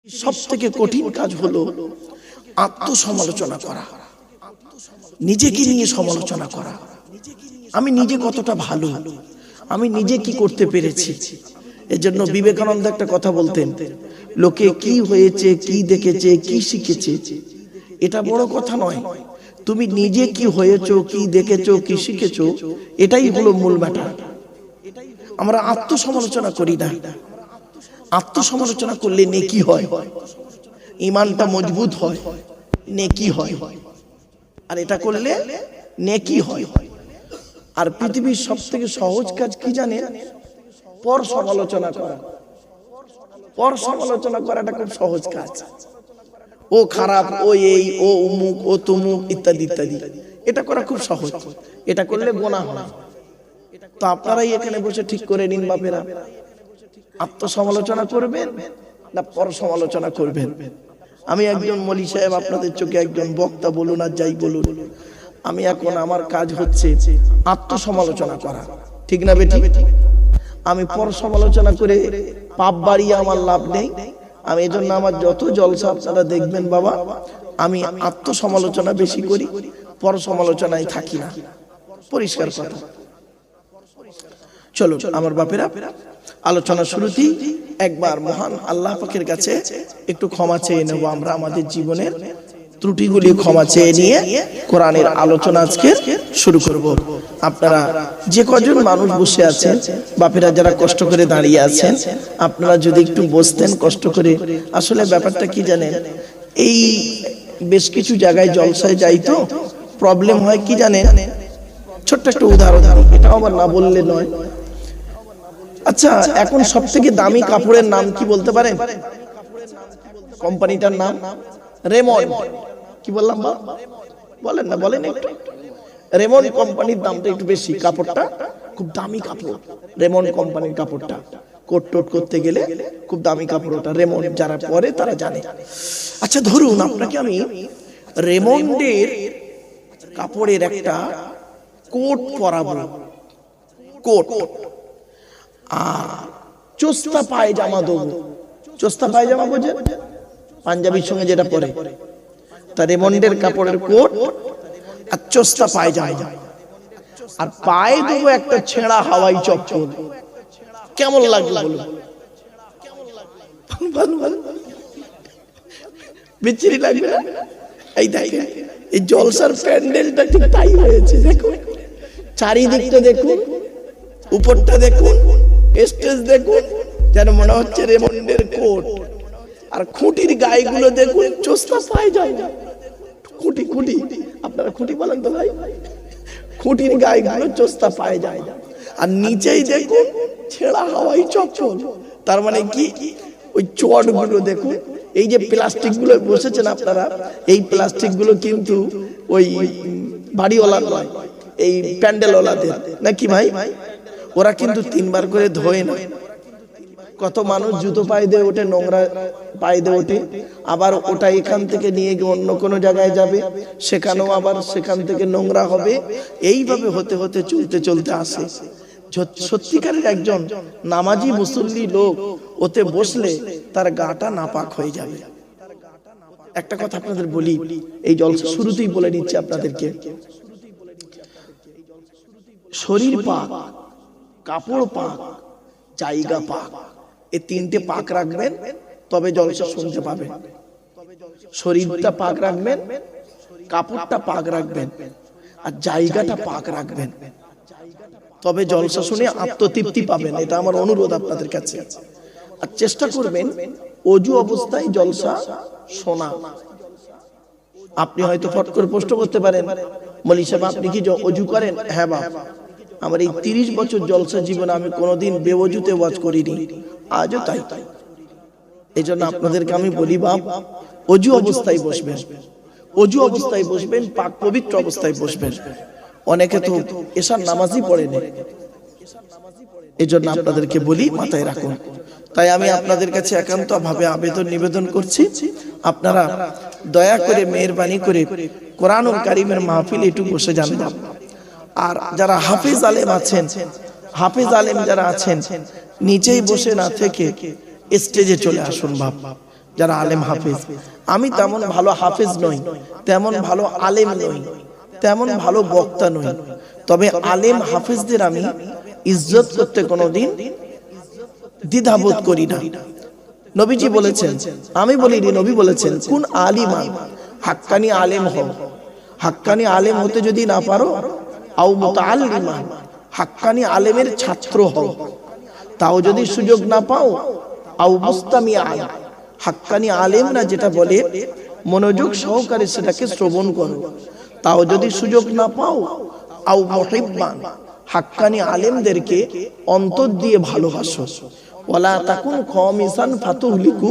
সবথেকে কঠিন কাজ হলো আত্মসমালোচনা করা, নিজেকে নিয়ে সমালোচনা করা। আমি নিজে কতটা ভালো, আমি নিজে কি করতে পেরেছি। এজন্য বিবেকানন্দ একটা কথা বলতেন, লোকে কি হয়েছে, কি দেখেছে, কি শিখেছে, এটা বড় কথা নয়। তুমি নিজে কি হয়েছো, কি দেখেছো, কি শিখেছো, এটাই হলো মূল ম্যাটার। আমরা আত্মসমালোচনা করি না। আত্মসমালোচনা করলে নেকি হয়, ঈমানটা মজবুত হয়, নেকি হয়। আর এটা করলে নেকি হয়। আর পৃথিবীর সবথেকে সহজ কাজ কি জানেন? পর সমালোচনা করা। পর সমালোচনা করাটা খুব সহজ কাজ। ও খারাপ, ও এই, ও অমুক, ও তমুক, ইত্যাদি ইত্যাদি। এটা করা খুব সহজ। এটা করলে গুনাহ হয়। তো আপনারাই এখানে বসে ঠিক করে নিন বাপেরা, আত্মসমালোচনা করবেন না পর সমালোচনা করবেন। আমি একজন মলি সাহেব, আপনাদের চোখে একজন বক্তা বলুন আর যাই বলুন, আমি এখন আমার কাজ হচ্ছে আত্মসমালোচনা করা, ঠিক না বেটি? আমি পর সমালোচনা করে পাপ বাড়িয়ে আমার লাভ নেই। আমি এজন্য আমার যত জলসা আপনারা দেখবেন বাবা, আমি আত্মসমালোচনা বেশি করি, পর সমালোচনায় থাকি না। পরিষ্কার কথা। চলো আমার বাপেরা, আলোচনা শুরুতেই একবার মহান আল্লাহ পাকের কাছে একটু ক্ষমা চেয়ে নেব। আমরা আমাদের জীবনের ত্রুটিগুলি ক্ষমা চেয়ে নিয়ে কোরআনের আলোচনা আজকে শুরু করব। আপনারা যে কজন মানুষ বসে আছেন, বাপেরা যারা কষ্ট করে দাঁড়িয়ে আছেন, আপনারা যদি একটু বসতেন কষ্ট করে। আসলে ব্যাপারটা কি জানেন, এই বেশ কিছু জায়গায় জলসায় যাই তো প্রবলেম হয় কি জানেন। ছোট্ট একটা উদাহরণ, এটা আবার না বললে নয়। আচ্ছা, এখন সব থেকে দামি কাপড়ের নাম কি বলতে পারেন? কোম্পানিটার নাম রেমন্ড। কি বললাম বা বলেন না, বলেন একটু। রেমন্ড কোম্পানির দামটা একটু বেশি, কাপড়টা খুব দামি কাপড়। রেমন্ড কোম্পানির কাপড়টা কোট টোট করতে গেলে খুব দামি কাপড় ওটা। রেমন্ড যারা পরে তারা জানে। আচ্ছা ধরুন আপনাকে আমি রেমন্ডের কাপড়ের একটা কোট পরাবো, কোট, আর চোস্তা পায়জামা দেবো। চোস্তা পায়জামা বোঝে, পাঞ্জাবির সঙ্গে যেটা পরে, তা রেমন্ডের কাপড়ের কোট আর চোস্তা পায়জামা, আর পায়ে দেবো একটা ছেঁড়া হাওয়াই চপ্পল। কেমন লাগলো বলো? বিচ্ছিরি লাগবে না? এই দেখেন, এই জলসার প্যান্ডেলটা ঠিক তাই হয়েছে। দেখুন চারিদিকটা দেখুন, উপরটা দেখুন, স্টেজ দেখুন, যেন মনে হচ্ছে রেমন্ডের কোট। আর খুঁটির গায়েগুলো দেখুন, চোস্তা পায়জামা। খুঁটি খুঁটি, আপনারা খুঁটি বলেন তো ভাই? খুঁটির গায়েগুলো চোস্তা পায়জামা, আর নিচেই দেখুন ছেঁড়া হাওয়াই চপ্পল। তার মানে কি, ওই চটগুলো দেখুন। এই যে প্লাস্টিক গুলো বসেছেন আপনারা, এই প্লাস্টিক গুলো কিন্তু ওই বাড়িওয়ালা নয়, এই প্যান্ডেলওয়ালাদের নাকি ভাই? ওরা কিন্তু 3 বার করে ধোয় না। কত মানুষ জুতো পায়ে দিয়ে ওঠে, নোংরা পায়ে দিয়ে ওঠে, আবার ওটা এখান থেকে নিয়ে গিয়ে অন্য কোনো জায়গায় যাবে, সেখানেও আবার সেখান থেকে নোংরা হবে। এইভাবে হতে হতে চলতে চলতে আসে। সত্যিকারের একজন নামাজি মুসল্লি লোক ওতে বসলে তার গাটা নাপাক হয়ে যাবে। একটা কথা আপনাদের বলি, এই জলসা শুরুতেই বলে নিচ্ছি আপনাদেরকে, শরীর পাক, কাপড় পাক, জায়গা পাক, এই 3টে পাক রাখবেন, তবে জলসা শুনতে পাবেন। শরীরটা পাক রাখবেন, কাপড়টা পাক রাখবেন, আর জায়গাটা পাক রাখবেন, তবে জলসা শুনে আত্মতৃপ্তি পাবেন। এটা আমার অনুরোধ আপনাদের কাছে। আর চেষ্টা করবেন অজু অবস্থায় জলসা শোনা। আপনি হয়তো ফট করে প্রশ্ন করতে পারেন, মৌলী সাহেব আপনি কি অজু করেন? হ্যাঁ বাপ, আমার এই 30 বছর জলসা জীবনে আমি কোনোদিন বেওজুতে ওয়াজ করিনি, আজও তাই। এই জন্য আপনাদেরকে আমি বলি বাপ, অজু অবস্থায় বসবেন, অজু অবস্থায় বসবেন, পাক পবিত্র অবস্থায় বসবেন। অনেকে তো এশার নামাজই পড়ে না, এই জন্য আপনাদেরকে বলি মাথায় রাখুন। তাই আমি আপনাদের কাছে একান্ত ভাবে আবেদন নিবেদন করছি, আপনারা দয়া করে মেহেরবানি করে কোরআনুল কারীমের মাহফিলে একটু বসে যান। আর যারা হাফেজ আলেম আছেন, হাফেজ আলেম যারা আছেন, নিচেই বসে না থেকে স্টেজে চলে আসুন বাপ। যারা আলেম হাফেজ। আমি তেমন ভালো হাফেজ নই, তেমন ভালো আলেম নই, তেমন ভালো বক্তা নই, তবে আলেম হাফেজদের আমি ইজ্জত করতে কোনোদিন দ্বিধাবোধ করি না। নবীজি বলেছেন, আমি বলিনি, নবী বলেছেন, কোন আলিমান, হাক্কানি আলেম হও। হাক্কানি আলেম হতে যদি না পারো, আও মুতাআল্লিমান, হাক্কানি আলেমের ছাত্র হও। তাও যদি সুযোগ না পাও, আও মুস্তামিআন, হাক্কানি আলেমরা যেটা বলে মনোযোগ সহকারে সেটাকে শ্রবণ করো। তাও যদি সুযোগ না পাও, আও মুহিব্বান, হাক্কানি আলেমদেরকে অন্তর দিয়ে ভালোবাসো। ওয়ালা তাকুন খামিসান ফাতুহলিকু,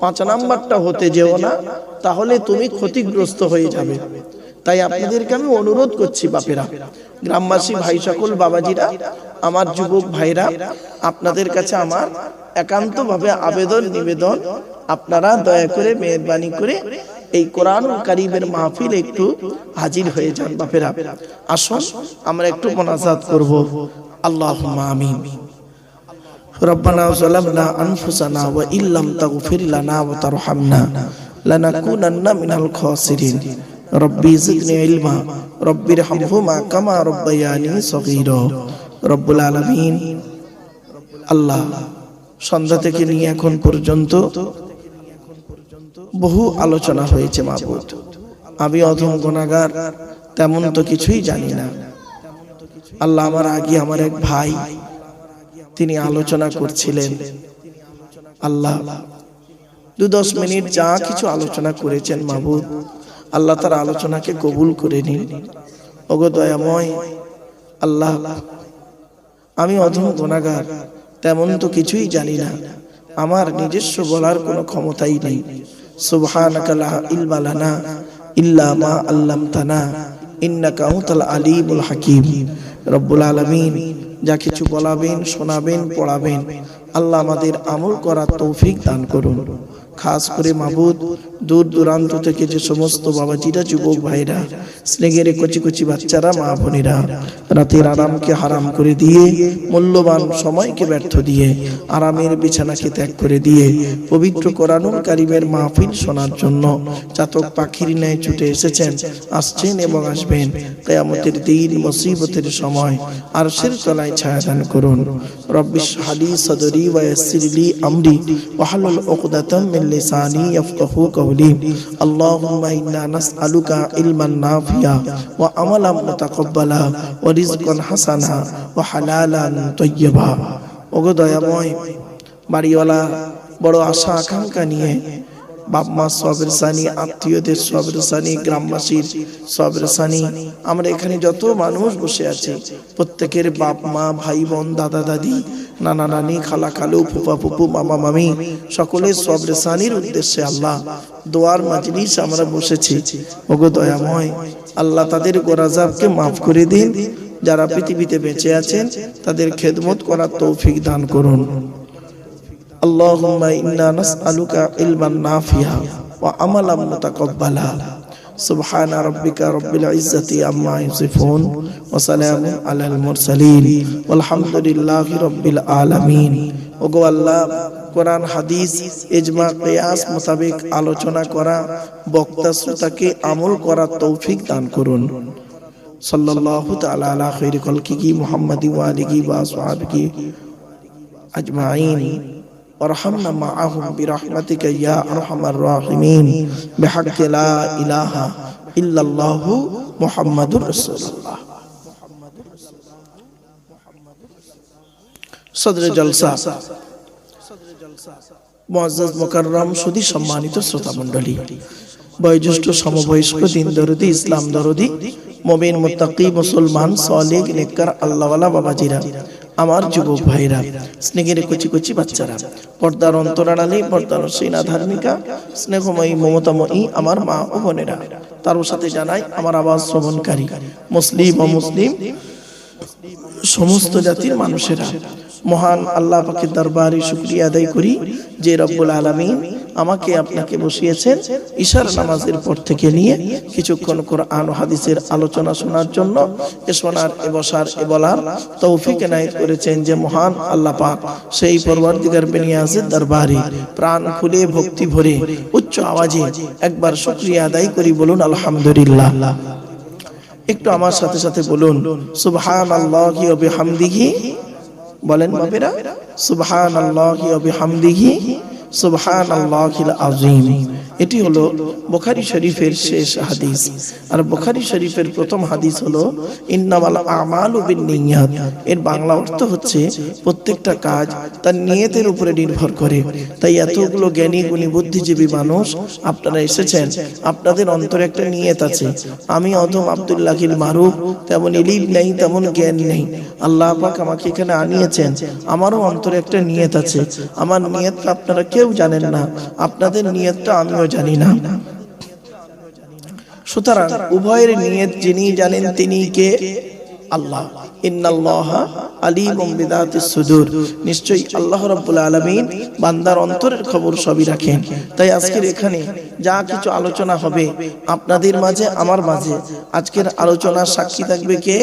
5 নাম্বারটা হতে যেও না, তাহলে তুমি ক্ষতিগ্রস্ত হয়ে যাবে। তাই আপনাদেরকে আমি অনুরোধ করছি বাপেরা, গ্রামবাসী ভাই সকল, বাবাজিরা, আমার যুবক ভাইরা, আপনাদের কাছে আমার একান্তভাবে আবেদন নিবেদন, আপনারা দয়া করে মেহেরবানি করে এই কোরআনুল কারীমের মাহফিল একটু হাজির হয়ে যান বাপেরা। আসুন আমরা একটু মোনাজাত করব। আল্লাহুম্মা আমিন। রব্বানা যালামনা আনফুসানা ওয়া ইল্লাম তাগফির লানা ওয়া তারহামনা লানাকুনান্না মিনাল খাসিরিন। রব্বি জিদনি ইলমা রব্বিরহামহুমা কামা রাব্বায়ানি সগীরা। রব্বুল আলামিন, আল্লাহ, সন্ধ্যা থেকে নিয়ে এখন পর্যন্ত বহু আলোচনা হয়েছে মাবুদ। আমি অধম গুনাহগার, তেমন তো কিছুই জানি না। আল্লাহ, আমার আগে আমার এক ভাই, তিনি আলোচনা করছিলেন। আল্লাহ, 2-10 মিনিট যা কিছু আলোচনা করেছেন মাবুদ, আল্লাহ তার আলোচনাকে কবুল করে নিন। ওগো দয়াময় আল্লাহ, আমি অধম গুনাহগার, তেমন তো কিছুই জানি না, আমার নিজস্ব বলার কোনো ক্ষমতাই নেই। সুবহানাকা লা ইলমা লানা ইল্লা মা আল্লামতানা ইন্নাকা আনতাল আলিমুল হাকিম। রব্বুল আলামিন, যা কিছু বলাবেন, শোনাবেন, পড়াবেন, আল্লাহ আমাদের আমল করার তৌফিক দান করুন। খাস করে মাবুদ, দূর দূরান্ত থেকে যে সমস্ত বাবাজিরা, যুবক ভাইরা, স্নেহের কচি কচি বাচ্চারা, মা বোনেরা, রাতের আরামকে হারাম করে দিয়ে, মূল্যবান সময়কে ব্যর্থ দিয়ে, আরামের বিছানাকে ত্যাগ করে দিয়ে পবিত্র কোরআনুল কারীমের মাহফিল শোনার জন্য চাতক পাখির ন্যায় ছুটে এসেছেন, আসছেন এবং আসবেন। কিয়ামতের দিন, মুসিবতের সময় আরশের তলায় ছায়া দান করুন। রব্বিশ হালি সদরি ওয়া ইয়াসসির লি আমরি ওয়াহলুল উকদাতাম মিন লিসানি ইয়াফকাহু কওলি। আল্লাহুম্মা ইন্না নাসআলুকা ইলমান নাফিয়া ওয়া আমালান মুতাকাব্বালা ওয়া রিজকান হাসানা ওয়া হালালান তাইয়্যিবা। ওগো দয়াময়, বাড়িওয়ালা বড় আশা আকাঙ্ক্ষা নিয়ে, বাপ মা সবের সানি, আত্মীয়দের সবের সানি, গ্রামবাসীর সবের সানি, আমরা এখানে যত মানুষ বসে আছি, প্রত্যেকের বাপ মা, ভাই বোন, দাদা দাদি, নানা নানি, খালা খালু, ফুফা ফুফু, মামা মামি, সকলের সবের সানির উদ্দেশ্যে আল্লাহ দোয়ার মাজলিস আমরা বসেছি। ওগো দয়াময় আল্লাহ, তাদের গোরাজাবকে মাফ করে দিন। যারা পৃথিবীতে বেঁচে আছেন, তাদের খেদমত করার তৌফিক দান করুন। আল্লাহুম্মা ইন্না নাসআলুকা ইলমান নাফিয়া ওয়া আমালান মুতাকাব্বালা। সুবহানা রাব্বিকা রাব্বিল ইজ্জাতি আম্মা ইয়াসিফুন ওয়া সালামুন আলাল মুরসালিন ওয়ালহামদুলিল্লাহি রাব্বিল আলামিন। ওগো আল্লাহ, কোরআন হাদিস ইজমা কিয়াস মোতাবেক আলোচনা করা, বক্তা শ্রোতাকে আমল করার তৌফিক দান করুন। সাল্লাল্লাহু তাআলা আলা খায়রি খালকিহি মুহাম্মাদি ওয়া আলিহি ওয়া আসহাবিহি আজমাইন। وارحمنا معهم برحمتك يا ارحم الراحمين بحق لا اله الا الله محمد رسول الله. صدر জলসা, মুআজ্জাজ মুকাররম সুধী সম্মানিত শ্রোতা মণ্ডলী, বয়োজ্যেষ্ঠ সমবয়স্ক, দিন দরদি, ইসলাম দরদি, মুমিন মুত্তাকি, মুসলমান, সালেহ, নেককার, আল্লাহওয়ালা বাবাজিরা, আমার যুবক ভাইরা, স্নেহের কচি কচি বাচ্চারা, পর্দার অন্তরালে, পর্দার সেনা ধার্মিকা, স্নেহময়ী, মমতাময়ী আমার মা ও বোনেরা, তার সাথে জানাই আমার আওয়াজ শ্রবণকারী মুসলিম ও মুসলিম সমস্ত জাতির মানুষেরা, মহান আল্লাহ পাকের দরবারে শুকরিয়া আদায় করি যে রব্বুল আলামিন আমাকে আপনাকে বসিয়েছেন ইশার নামাজের পর থেকে নিয়ে কিছুক্ষণ কোরআন ও হাদিসের আলোচনা শোনার জন্য। এ শোনার, এ বসার, এ বলার তৌফিক এনায়েত করেছেন যে মহান আল্লাহ পাক, সেই পরওয়ারদিগার বেনিয়াজের দরবারে প্রাণ খুলে ভক্তি ভরে উচ্চ আওয়াজে একবার শুকরিয়া আদায় করি, বলুন আলহামদুলিল্লাহ। একটু আমার সাথে সাথে বলুন সুবহানাল্লাহি ওয়া বিহামদিহি। বলেন বাবেরা, সুবহানাল্লাহি ওয়া বিহামদিহি সুবহানাল্লাহিল আযীম। এটি হলো বুখারী শরীফের শেষ হাদিস। আর বুখারী শরীফের প্রথম হাদিস হলো ইন্নামাল আমালু বিন্নিয়াত। এর বাংলা অর্থ হচ্ছে প্রত্যেকটা কাজ তার নিয়তের উপরে নির্ভর করে। তাই এতগুলো জ্ঞানী গুণী বুদ্ধিজীবী মানুষ আপনারা এসেছেন, আপনাদের অন্তরে একটা নিয়ত আছে। আমি অধম আব্দুল্লাহিল মারুফ, তেমন ইলম নেই, তেমন জ্ঞান নেই, আল্লাহ পাক আমাকে এখানে আনিয়েছেন, আমারও অন্তরে একটা নিয়ত আছে। আমার নিয়তটা আপনারা কেউ জানেন না, আপনাদের নিয়তটা আমিও জানি না। সুতরাং উভয়ের নিয়ত যিনি জানেন তিনি কে? আল্লাহ। ইন্নাল্লাহা আলিমুম বিযাতিস সুদূর। নিশ্চয়ই আল্লাহ রাব্বুল আলামিন বান্দার অন্তরের খবর সবই রাখেন। তাই আজকের এখানে যা কিছু আলোচনা হবে আপনাদের মাঝে, আমার মাঝে, আজকের আলোচনার সাক্ষী থাকবে কে?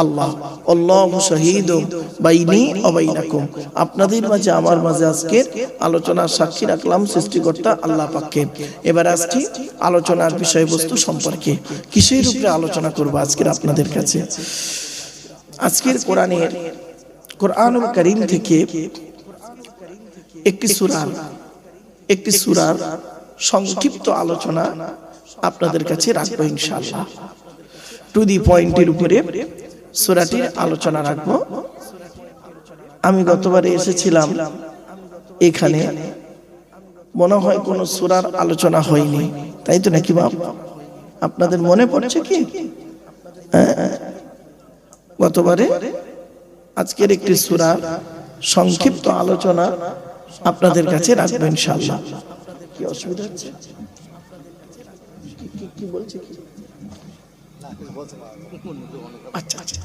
আল্লাহ। আল্লাহু শাহীদুম বাইনি ওয়া বাইনাকুম। আপনাদের মাঝে, আমার মাঝে আজকের আলোচনার সাক্ষী রাখলাম সৃষ্টিকর্তা আল্লাহ পাককে। এবার আসছি আলোচনার বিষয়বস্তু সম্পর্কে। কিসের উপরে আলোচনা করব আজকের আপনাদের কাছে? আজকের কোরআনুল কারীম থেকে একটি সূরার সংক্ষিপ্ত আলোচনা আপনাদের কাছে রাখবো ইনশাআল্লাহ। টু দি পয়েন্টের উপরে সূরাটির আলোচনা রাখবো। আমি গতবারে এসেছিলাম এখানে, মনে হয় কোন সূরার আলোচনা হয়নি, তাই তো নাকি বাপ? আপনাদের মনে পড়ছে কি গতবারে? আজকের একটি সূরার সংক্ষিপ্ত আলোচনা আপনাদের কাছে রাখবো ইনশাআল্লাহ। কি অসুবিধা হচ্ছে? কি বলছে কি? আচ্ছা আচ্ছা,